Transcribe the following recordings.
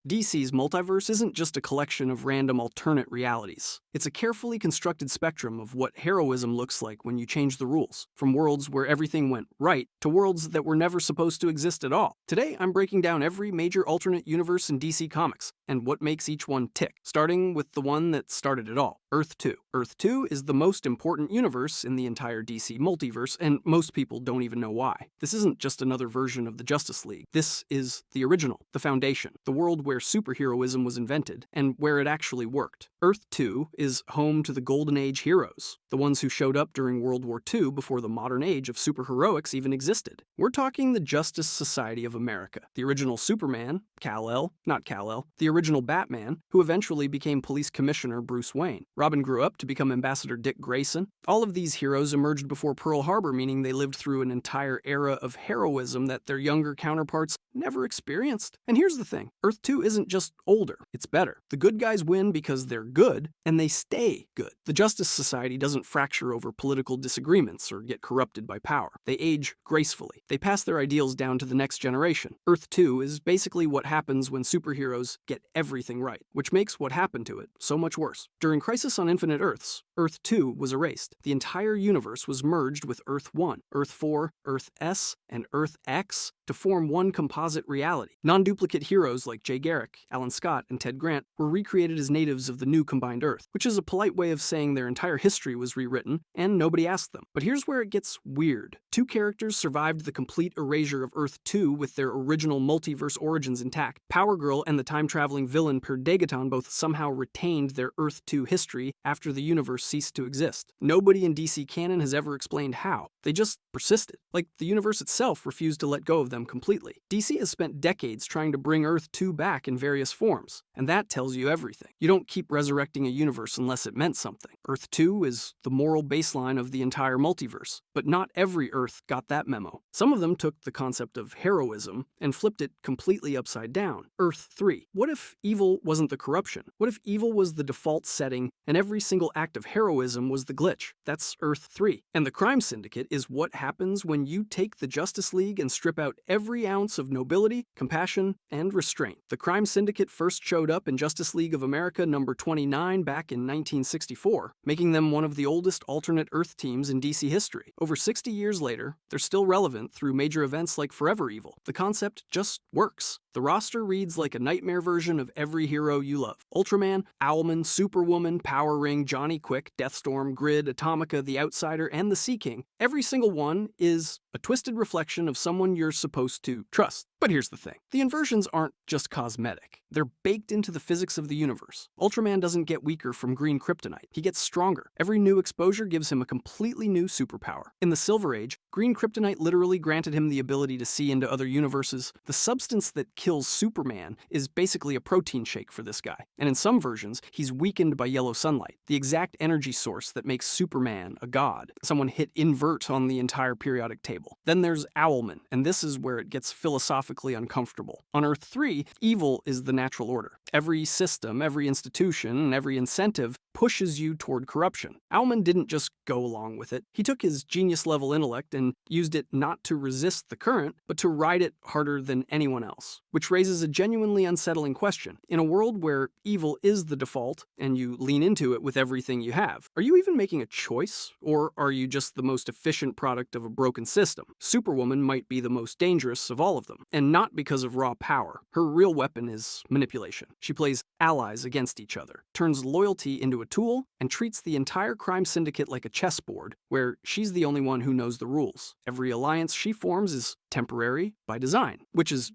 DC's multiverse isn't just a collection of random alternate realities. It's a carefully constructed spectrum of what heroism looks like when you change the rules, from worlds where everything went right to worlds that were never supposed to exist at all. Today, I'm breaking down every major alternate universe in DC Comics and what makes each one tick, starting with the one that started it all, Earth 2. Earth 2 is the most important universe in the entire DC multiverse, and most people don't even know why. This isn't just another version of the Justice League. This is the original, the foundation, the world where superheroism was invented, and where it actually worked. Earth 2 is home to the Golden Age heroes, the ones who showed up during World War II before the modern age of superheroics even existed. We're talking the Justice Society of America, the original Superman, Kal-El, not Kal-El, the original Batman, who eventually became Police Commissioner Bruce Wayne. Robin grew up to become Ambassador Dick Grayson. All of these heroes emerged before Pearl Harbor, meaning they lived through an entire era of heroism that their younger counterparts never experienced. And here's the thing, Earth 2 isn't just older, it's better. The good guys win because they're good, and they stay good. The Justice Society doesn't fracture over political disagreements or get corrupted by power. They age gracefully. They pass their ideals down to the next generation. Earth 2 is basically what happens when superheroes get everything right, which makes what happened to it so much worse. During Crisis on Infinite Earths, Earth 2 was erased. The entire universe was merged with Earth 1, Earth 4, Earth S, and Earth X to form one composite reality. Non-duplicate heroes like Jay Garrick, Alan Scott, and Ted Grant were recreated as natives of the new combined Earth, which is a polite way of saying their entire history was rewritten, and nobody asked them. But here's where it gets weird. Two characters survived the complete erasure of Earth 2 with their original multiverse origins intact. Power Girl and the time-traveling villain Per Degaton both somehow retained their Earth 2 history after the universe ceased to exist. Nobody in DC canon has ever explained how. They just persisted. Like the universe itself refused to let go of them completely. DC has spent decades trying to bring Earth 2 back in various forms, and that tells you everything. You don't keep resurrecting a universe unless it meant something. Earth 2 is the moral baseline of the entire multiverse, but not every Earth got that memo. Some of them took the concept of heroism and flipped it completely upside down. Earth 3. What if evil wasn't the corruption? What if evil was the default setting and every single act of heroism was the glitch? That's Earth 3. And the Crime Syndicate is what happens when you take the Justice League and strip out every ounce of nobility, compassion, and restraint. The Crime Syndicate first showed up in Justice League of America number 29 back in 1964, making them one of the oldest alternate Earth teams in DC history. Over 60 years later, they're still relevant through major events like Forever Evil. The concept just works. The roster reads like a nightmare version of every hero you love. Ultraman, Owlman, Superwoman, Power Ring, Johnny Quick, Deathstorm, Grid, Atomica, The Outsider, and the Sea King. Every single one is a twisted reflection of someone you're supposed to trust. But here's the thing. The inversions aren't just cosmetic. They're baked into the physics of the universe. Ultraman doesn't get weaker from green kryptonite. He gets stronger. Every new exposure gives him a completely new superpower. In the Silver Age, green kryptonite literally granted him the ability to see into other universes. The substance that kills Superman is basically a protein shake for this guy. And in some versions, he's weakened by yellow sunlight, the exact energy source that makes Superman a god. Someone hit invert on the entire periodic table. Then there's Owlman, and this is where it gets philosophically uncomfortable. On Earth 3, evil is the natural order. Every system, every institution, and every incentive pushes you toward corruption. Owlman didn't just go along with it. He took his genius-level intellect and used it not to resist the current, but to ride it harder than anyone else. Which raises a genuinely unsettling question. In a world where evil is the default, and you lean into it with everything you have, are you even making a choice? Or are you just the most efficient product of a broken system? Superwoman might be the most dangerous of all of them, and not because of raw power. Her real weapon is manipulation. She plays allies against each other, turns loyalty into a tool, and treats the entire crime syndicate like a chessboard, where she's the only one who knows the rules. Every alliance she forms is temporary by design, which is,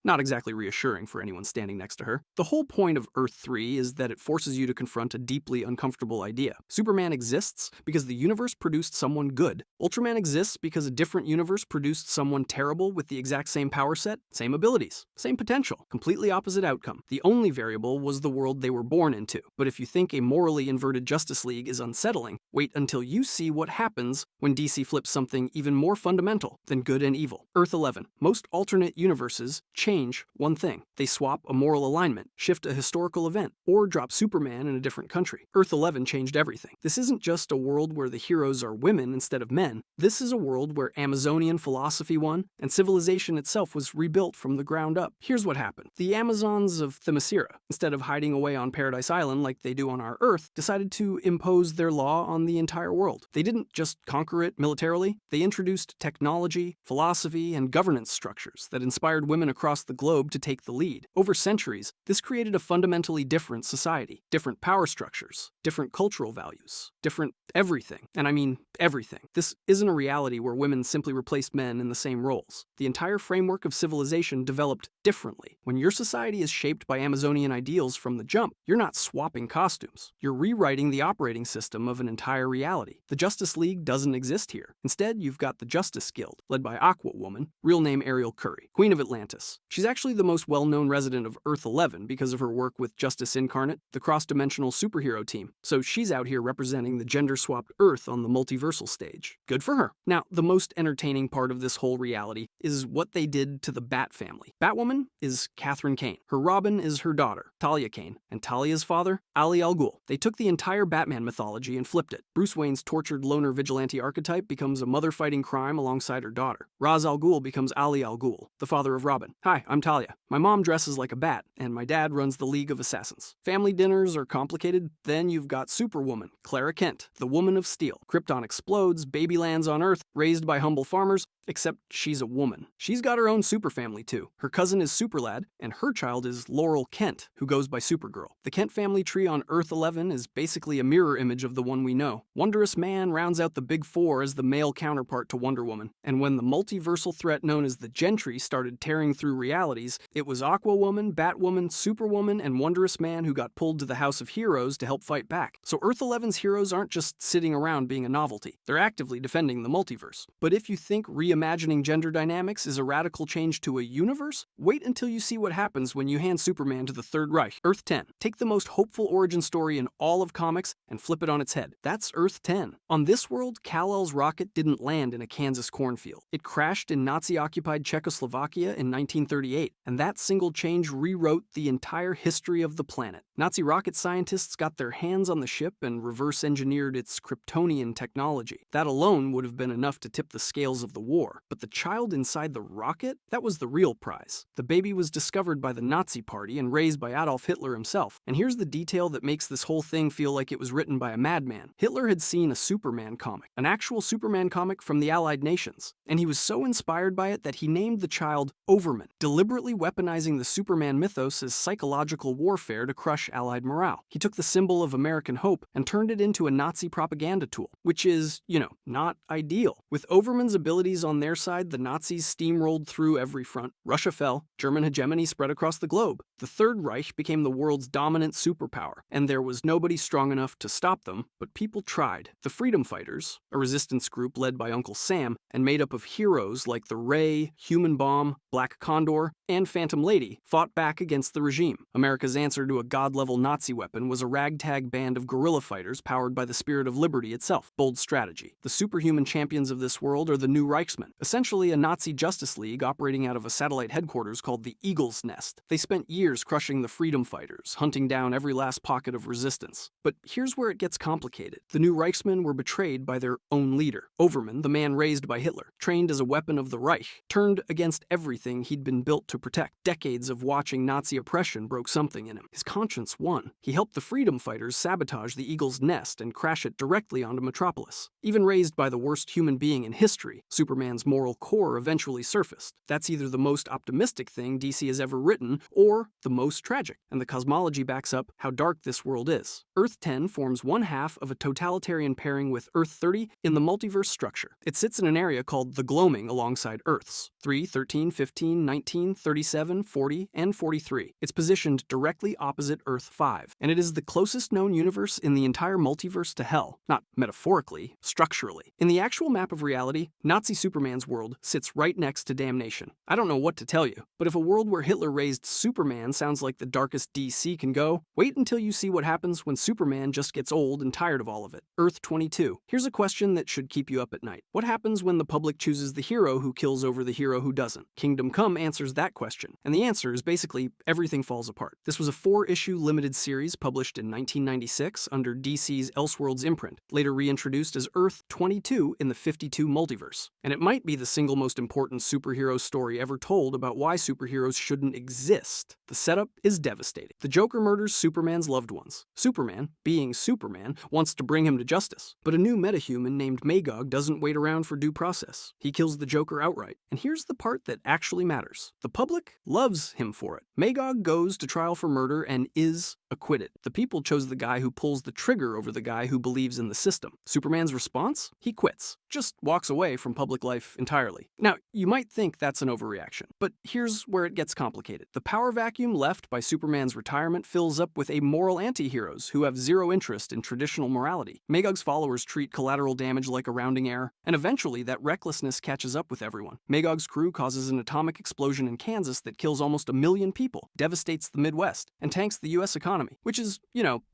not exactly reassuring for anyone standing next to her. The whole point of Earth 3 is that it forces you to confront a deeply uncomfortable idea. Superman exists because the universe produced someone good. Ultraman exists because a different universe produced someone terrible with the exact same power set, same abilities, same potential, completely opposite outcome. The only variable was the world they were born into. But if you think a morally inverted Justice League is unsettling, wait until you see what happens when DC flips something even more fundamental than good and evil. Earth Earth 11. Most alternate universes change one thing. They swap a moral alignment, shift a historical event, or drop Superman in a different country. Earth 11 changed everything. This isn't just a world where the heroes are women instead of men. This is a world where Amazonian philosophy won, and civilization itself was rebuilt from the ground up. Here's what happened. The Amazons of Themyscira, instead of hiding away on Paradise Island like they do on our Earth, decided to impose their law on the entire world. They didn't just conquer it militarily, they introduced technology, philosophy, and governance structures that inspired women across the globe to take the lead. Over centuries, this created a fundamentally different society, different power structures, different cultural values, different everything. And I mean everything. This isn't a reality where women simply replaced men in the same roles. The entire framework of civilization developed differently. When your society is shaped by Amazonian ideals from the jump, you're not swapping costumes. You're rewriting the operating system of an entire reality. The Justice League doesn't exist here. Instead, you've got the Justice Guild, led by Aquawoman, real name Ariel Curry, Queen of Atlantis. She's actually the most well-known resident of Earth 11 because of her work with Justice Incarnate, the cross-dimensional superhero team. So she's out here representing the gender-swapped Earth on the multiversal stage. Good for her. Now, the most entertaining part of this whole reality is what they did to the Bat family. Batwoman is Catherine Kane. Her Robin is her daughter, Talia Kane, and Talia's father, Ali Al Ghul. They took the entire Batman mythology and flipped it. Bruce Wayne's tortured loner vigilante archetype becomes a mother fighting crime alongside her daughter. Ra's al Ghul becomes Ali Al Ghul, the father of Robin. Hi, I'm Talia. My mom dresses like a bat, and my dad runs the League of Assassins. Family dinners are complicated. Then you've got Superwoman, Clara Kent, the Woman of Steel. Krypton explodes, baby lands on Earth, raised by humble farmers, except she's a woman. She's got her own superfamily too. Her cousin is Superlad, and her child is Laurel Kent, who goes by Supergirl. The Kent family tree on Earth 11 is basically a mirror image of the one we know. Wondrous Man rounds out the Big Four as the male counterpart to Wonder Woman. And when the multiversal threat known as the Gentry started tearing through realities, it was Aquawoman, Batwoman, Superwoman, and Wondrous Man who got pulled to the House of Heroes to help fight back. So Earth 11's heroes aren't just sitting around being a novelty. They're actively defending the multiverse. But if you think reimagining gender dynamics is a radical change to a universe, wait until you see what happens when you hand Superman to the Third Reich. Earth 10. Take the most hopeful origin story in all of comics and flip it on its head. That's Earth 10. On this world, Kal-El's rocket didn't land in a Kansas cornfield. It crashed in Nazi-occupied Czechoslovakia in 1938, and that single change rewrote the entire history of the planet. Nazi rocket scientists got their hands on the ship and reverse-engineered its Kryptonian technology. That alone would have been enough to tip the scales of the war. But the child inside the rocket? That was the real prize. The baby was discovered by the Nazi Party and raised by Adolf Hitler himself. And here's the detail that makes this whole thing feel like it was written by a madman. Hitler had seen a Superman comic, an actual Superman comic from the Allied nations, and he was so inspired by it that he named the child Overman, deliberately weaponizing the Superman mythos as psychological warfare to crush Allied morale. He took the symbol of American hope and turned it into a Nazi propaganda tool, which is, not ideal. With Overman's abilities on their side, the Nazis steamrolled through every front. Russia fell, German hegemony spread across the globe. The Third Reich became the world's dominant superpower, and there was nobody strong enough to stop them, but people tried. The Freedom Fighters, a resistance group led by Uncle Sam and made up of heroes like the Ray, Human Bomb, Black Condor, and Phantom Lady, fought back against the regime. America's answer to a god-level Nazi weapon was a ragtag band of guerrilla fighters powered by the spirit of liberty itself. Bold strategy. The superhuman champions of this world are the New Reichsmen, essentially a Nazi Justice League operating out of a satellite headquarters called the Eagle's Nest. They spent years crushing the freedom fighters, hunting down every last pocket of resistance. But here's where it gets complicated. The New Reichsmen were betrayed by their own leader. Overman, the man raised by Hitler, trained as a weapon of the Reich, turned against everything he'd been built to protect. Decades of watching Nazi oppression broke something in him. His conscience won. He helped the freedom fighters sabotage the Eagle's Nest and crash it directly onto Metropolis. Even raised by the worst human being in history, Superman's moral core eventually surfaced. That's either the most optimistic thing DC has ever written, or the most tragic, and the cosmology backs up how dark this world is. Earth 10 forms one half of a totalitarian pairing with Earth 30 in the multiverse structure. It sits in an area called the Gloaming alongside Earths 3, 13, 15, 19, 37, 40, and 43. It's positioned directly opposite Earth 5, and it is the closest known universe in the entire multiverse to hell, not metaphorically, structurally. In the actual map of reality, Nazi Superman's world sits right next to Damnation. I don't know what to tell you, but if a world where Hitler raised Superman sounds like the darkest DC can go, wait until you see what happens when Superman just gets old and tired of all of it. Earth 22. Here's a question that should keep you up at night. What happens when the public chooses the hero who who kills over the hero who doesn't? Kingdom Come answers that question, and the answer is basically everything falls apart. This was a 4-issue limited series published in 1996 under DC's Elseworlds imprint, later reintroduced as Earth 22 in the 52 multiverse. And it might be the single most important superhero story ever told about why superheroes shouldn't exist. The setup is devastating. The Joker murders Superman's loved ones. Superman, being Superman, wants to bring him to justice, but a new metahuman named Magog doesn't wait around for due process. He kills the Joker outright. And here's the part that actually matters. The public loves him for it. Magog goes to trial for murder and is acquitted. The people chose the guy who pulls the trigger over the guy who believes in the system. Superman's response? He quits. Just walks away from public life entirely. Now, you might think that's an overreaction, but here's where it gets complicated. The power vacuum left by Superman's retirement fills up with amoral anti-heroes who have zero interest in traditional morality. Magog's followers treat collateral damage like a rounding error, and eventually that recklessness catches up with everyone. Magog's crew causes an atomic explosion in Kansas that kills almost 1 million people, devastates the Midwest, and tanks the US economy, which is,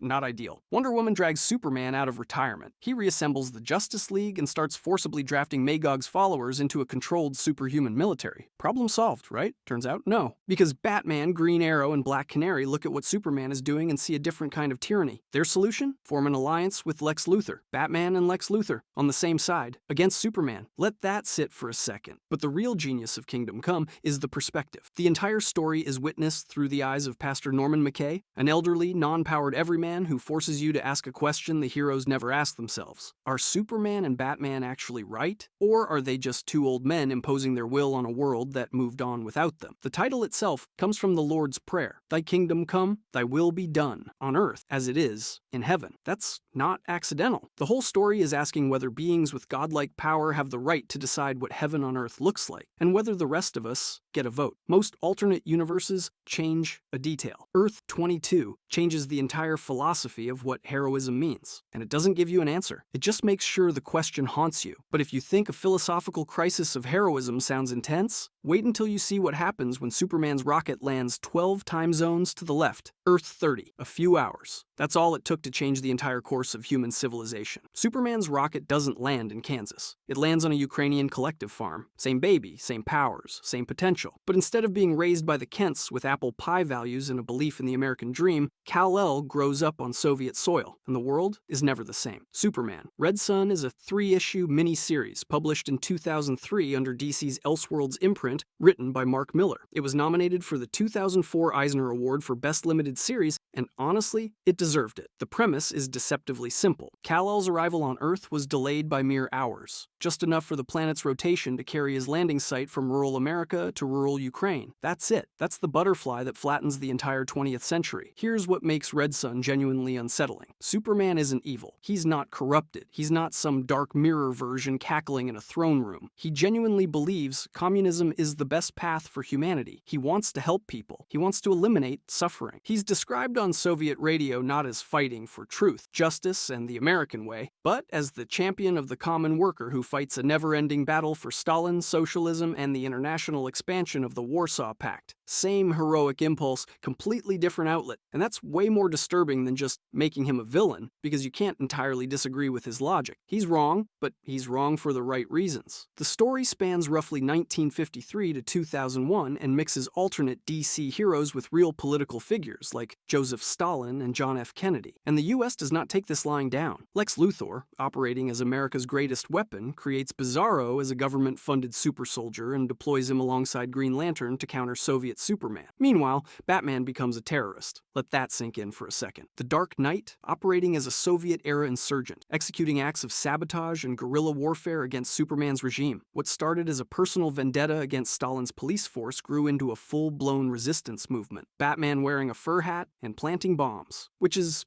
not ideal. Wonder Woman drags Superman out of retirement. He reassembles the Justice League and starts forcibly drafting Magog's followers into a controlled superhuman military. Problem solved, right? Turns out, no. Because Batman, Green Arrow, and Black Canary look at what Superman is doing and see a different kind of tyranny. Their solution? Form an alliance with Lex Luthor. Batman and Lex Luthor, on the same side, against Superman. Let that sit for a second. But the real genius of Kingdom Come is the perspective. The entire story is witnessed through the eyes of Pastor Norman McKay, an elderly, non-powered everyman who forces you to ask a question the heroes never ask themselves. Are Superman and Batman actually right? Or are they just two old men imposing their will on a world that moved on without them? The title itself comes from the Lord's Prayer. Thy kingdom come, thy will be done, on earth as it is in heaven. That's not accidental. The whole story is asking whether beings with godlike power have the right to decide what heaven on earth looks like, and whether the rest of us get a vote. Most alternate universes change a detail. Earth 22 changes the entire philosophy of what heroism means, and it doesn't give you an answer. It just makes sure the question haunts you. But if you think a philosophical crisis of heroism sounds intense, wait until you see what happens when Superman's rocket lands 12 time zones to the left. Earth 30, a few hours. That's all it took to change the entire course of human civilization. Superman's rocket doesn't land in Kansas. It lands on a Ukrainian collective farm. Same baby, same powers, same potential. But instead of being raised by the Kents with apple pie values and a belief in the American dream, Kal-El grows up on Soviet soil, and the world is never the same. Superman. Red Sun is a 3-issue mini-series published in 2003 under DC's Elseworlds imprint, written by Mark Miller. It was nominated for the 2004 Eisner Award for Best Limited Series, and honestly, it deserved it. The premise is deceptively simple. Kal-El's arrival on Earth was delayed by mere hours, just enough for the planet's rotation to carry his landing site from rural America to rural Ukraine. That's it. That's the butterfly that flattens the entire 20th century. Here's what makes Red Sun genuinely unsettling. Superman isn't evil. He's not corrupted. He's not some dark mirror version cackling in a throne room. He genuinely believes communism is the best path for humanity. He wants to help people. He wants to eliminate suffering. He's described on Soviet radio not as fighting for truth, justice, and the American way, but as the champion of the common worker who fights a never-ending battle for Stalin, socialism, and the international expansion of the Warsaw Pact. Same heroic impulse, completely different outlet, and that's way more disturbing than just making him a villain, because you can't entirely disagree with his logic. He's wrong, but he's wrong for the right reasons. The story spans roughly 1953 to 2001 and mixes alternate DC heroes with real political figures like Joseph Stalin and John F. Kennedy. And the US does not take this lying down. Lex Luthor, operating as America's greatest weapon, creates Bizarro as a government-funded super soldier and deploys him alongside Green Lantern to counter Soviet Superman. Meanwhile, Batman becomes a terrorist. Let that sink in for a second. The Dark Knight, operating as a Soviet-era insurgent, executing acts of sabotage and guerrilla warfare against Superman's regime. What started as a personal vendetta against Stalin's police force grew into a full-blown resistance movement. Batman wearing a fur hat and planting bombs, which is,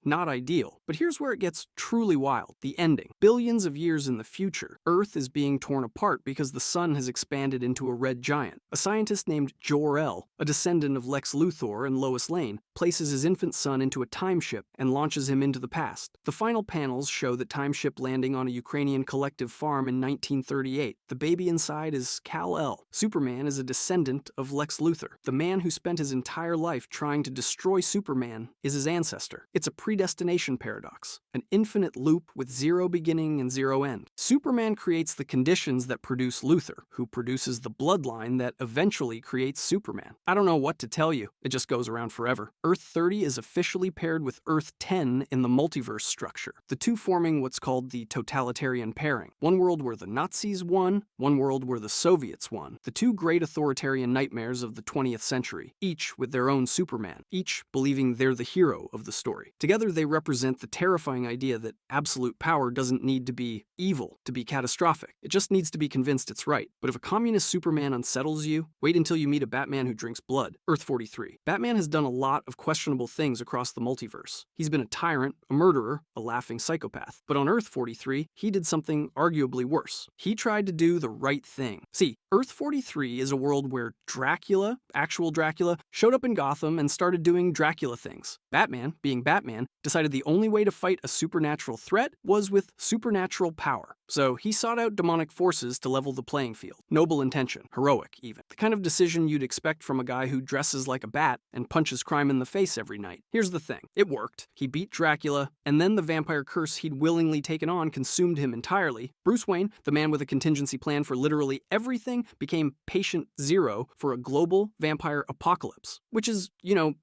not ideal. But here's where it gets truly wild. The ending. Billions of years in the future, Earth is being torn apart because the sun has expanded into a red giant. A scientist named Jor-El, a descendant of Lex Luthor and Lois Lane, places his infant son into a time ship and launches him into the past. The final panels show the time ship landing on a Ukrainian collective farm in 1938. The baby inside is Kal-El. Superman is a descendant of Lex Luthor. The man who spent his entire life trying to destroy Superman is his ancestor. It's It's a predestination paradox, an infinite loop with zero beginning and zero end. Superman creates the conditions that produce Luthor, who produces the bloodline that eventually creates Superman. I don't know what to tell you, it just goes around forever. Earth 30 is officially paired with Earth 10 in the multiverse structure, the two forming what's called the totalitarian pairing. One world where the Nazis won, one world where the Soviets won. The two great authoritarian nightmares of the 20th century, each with their own Superman, each believing they're the hero of the story. Together they represent the terrifying idea that absolute power doesn't need to be evil to be catastrophic. It just needs to be convinced it's right. But if a communist Superman unsettles you, wait until you meet a Batman who drinks blood. Earth 43. Batman has done a lot of questionable things across the multiverse. He's been a tyrant, a murderer, a laughing psychopath. But on Earth 43, he did something arguably worse. He tried to do the right thing. See, Earth 43 is a world where Dracula, actual Dracula, showed up in Gotham and started doing Dracula things. Batman, being Batman, decided the only way to fight a supernatural threat was with supernatural power. So he sought out demonic forces to level the playing field. Noble intention, heroic even. The kind of decision you'd expect from a guy who dresses like a bat and punches crime in the face every night. Here's the thing, it worked. He beat Dracula, and then the vampire curse he'd willingly taken on consumed him entirely. Bruce Wayne, the man with a contingency plan for literally everything, became patient zero for a global vampire apocalypse, which is,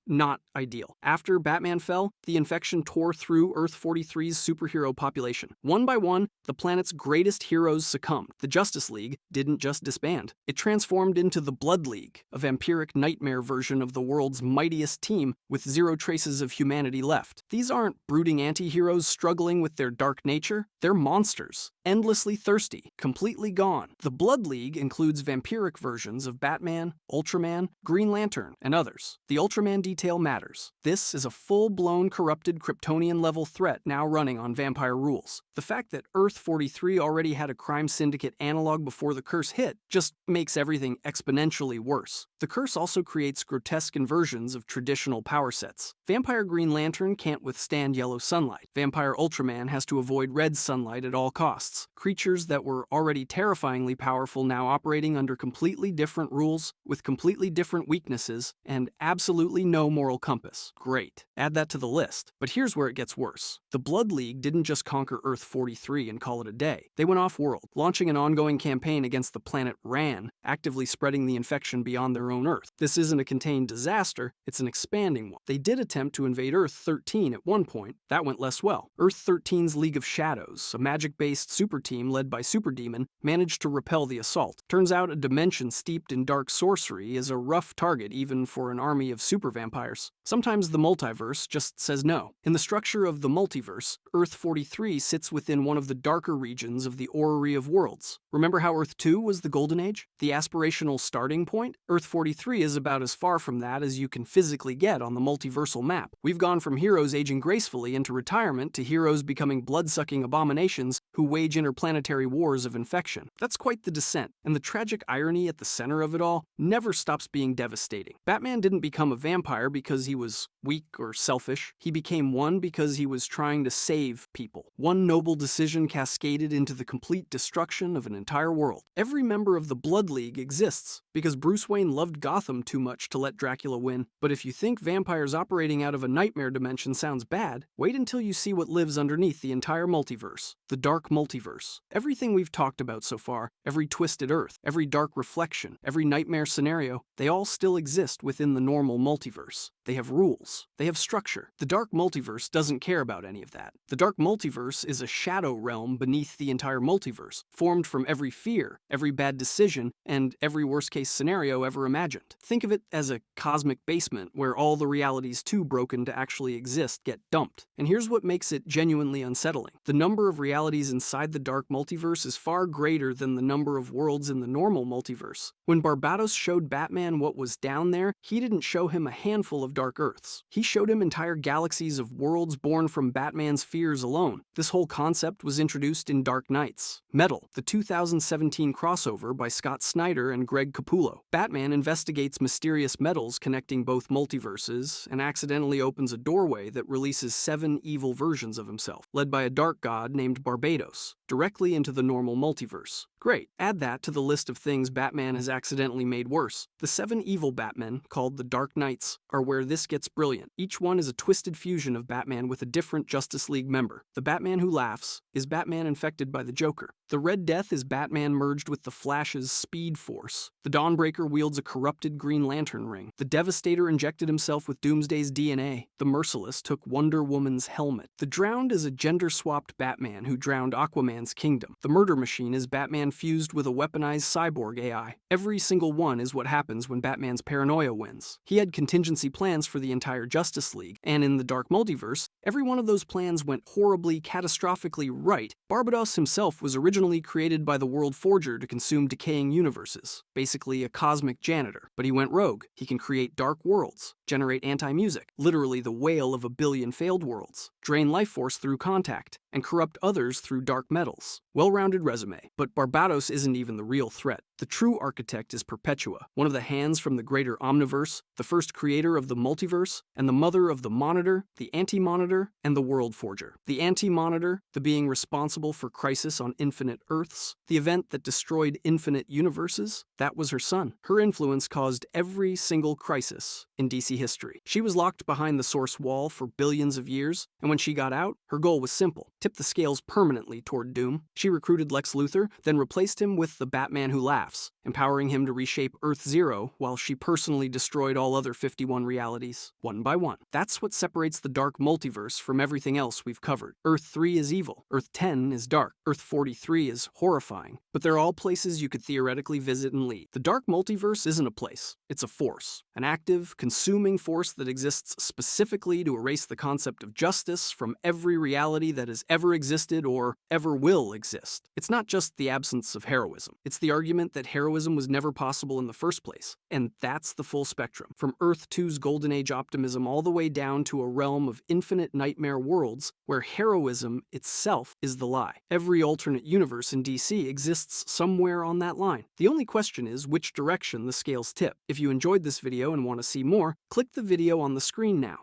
not ideal. After Batman fell, the infection tore through Earth 43's superhero population. One by one, the planet's greatest heroes succumbed. The Justice League didn't just disband. It transformed into the Blood League, a vampiric nightmare version of the world's mightiest team with zero traces of humanity left. These aren't brooding anti-heroes struggling with their dark nature. They're monsters, endlessly thirsty, completely gone. The Blood League includes vampiric versions of Batman, Ultraman, Green Lantern, and others. The Ultraman detail matters. This is a full-blown corrupted Kryptonian-level threat now running on vampire rules. The fact that Earth 43 already had a crime syndicate analog before the curse hit just makes everything exponentially worse. The curse also creates grotesque inversions of traditional power sets. Vampire Green Lantern can't withstand yellow sunlight. Vampire Ultraman has to avoid red sunlight at all costs. Creatures that were already terrifyingly powerful now operating under completely different rules, with completely different weaknesses, and absolutely no moral compass. Great. Add that to the list. But here's where it gets worse. The Blood League didn't just conquer Earth 43 and call it a day. They went off-world, launching an ongoing campaign against the planet Rann, actively spreading the infection beyond their own Earth. This isn't a contained disaster, it's an expanding one. They did attempt to invade Earth 13 at one point. That went less well. Earth 13's League of Shadows, a magic-based super team led by Super Demon, managed to repel the assault. Turns out a dimension steeped in dark sorcery is a rough target even for an army of super vampires. Sometimes the multiverse just says no. In the structure of the multiverse, Earth 43 sits within one of the darker regions of the Orrery of Worlds. Remember how Earth 2 was the Golden Age? The aspirational starting point? Earth 43 is about as far from that as you can physically get on the multiversal map. We've gone from heroes aging gracefully into retirement to heroes becoming blood-sucking abominations who wage interplanetary wars of infection. That's quite the descent, and the tragic irony at the center of it all never stops being devastating. Batman didn't become a vampire because he was weak or selfish. He became one because he was trying to save people. One noble decision cascaded into the complete destruction of an entire world. Every member of the Blood League exists because Bruce Wayne loved Gotham too much to let Dracula win. But if you think vampires operating out of a nightmare dimension sounds bad, wait until you see what lives underneath the entire multiverse. The dark multiverse. Everything we've talked about so far, every twisted Earth, every dark reflection, every nightmare scenario, they all still exist within the normal multiverse. They have rules. They have structure. The dark multiverse doesn't care about any of that. The dark multiverse is a shadow realm beneath the entire multiverse, formed from every fear, every bad decision, and every worst-case scenario ever imagined. Think of it as a cosmic basement where all the realities too broken to actually exist get dumped. And here's what makes it genuinely unsettling. The number of realities inside the dark multiverse is far greater than the number of worlds in the normal multiverse. When Barbatos showed Batman what was down there, he didn't show him a handful of dark Earths. He showed him entire galaxies of worlds born from Batman's fears alone. This whole concept was introduced in Dark Knights. Metal, the 2017 crossover by Scott Snyder and Greg Capullo. Batman investigates mysterious metals connecting both multiverses and accidentally opens a doorway that releases 7 evil versions of himself, led by a dark god named Barbatos. directly into the normal multiverse. Great, add that to the list of things Batman has accidentally made worse. The 7 evil Batmen, called the Dark Knights, are where this gets brilliant. Each one is a twisted fusion of Batman with a different Justice League member. The Batman who laughs is Batman infected by the Joker. The Red Death is Batman merged with the Flash's Speed Force. The Dawnbreaker wields a corrupted Green Lantern ring. The Devastator injected himself with Doomsday's DNA. The Merciless took Wonder Woman's helmet. The Drowned is a gender-swapped Batman who drowned Aquaman's kingdom. The Murder Machine is Batman fused with a weaponized cyborg AI. Every single one is what happens when Batman's paranoia wins. He had contingency plans for the entire Justice League, and in the Dark Multiverse, every one of those plans went horribly, catastrophically right. Barbados himself was originally created by the World Forger to consume decaying universes, basically a cosmic janitor. But he went rogue. He can create dark worlds, generate anti-music, literally the whale of a billion failed worlds, drain life force through contact, and corrupt others through dark metals. Well-rounded resume, but Barbados isn't even the real threat. The true architect is Perpetua, one of the hands from the greater Omniverse, the first creator of the multiverse, and the mother of the Monitor, the Anti-Monitor, and the World Forger. The Anti-Monitor, the being responsible for Crisis on Infinite Earths, the event that destroyed infinite universes, that was her son. Her influence caused every single crisis in DC history. She was locked behind the Source Wall for billions of years, and when she got out, her goal was simple: tip the scales permanently toward doom. She recruited Lex Luthor, then replaced him with the Batman Who Laughs, empowering him to reshape Earth Zero while she personally destroyed all other 51 realities, one by one. That's what separates the Dark Multiverse from everything else we've covered. Earth 3 is evil, Earth 10 is dark, Earth 43 is horrifying, but they're all places you could theoretically visit and leave. The Dark Multiverse isn't a place, it's a force. An active, consuming force that exists specifically to erase the concept of justice from every reality that has ever existed or ever will exist. It's not just the absence of heroism. It's the argument that heroism was never possible in the first place. And that's the full spectrum, from Earth 2's Golden Age optimism all the way down to a realm of infinite nightmare worlds where heroism itself is the lie. Every alternate universe in DC exists somewhere on that line. The only question is which direction the scales tip. If you enjoyed this video and want to see more, click the video on the screen now.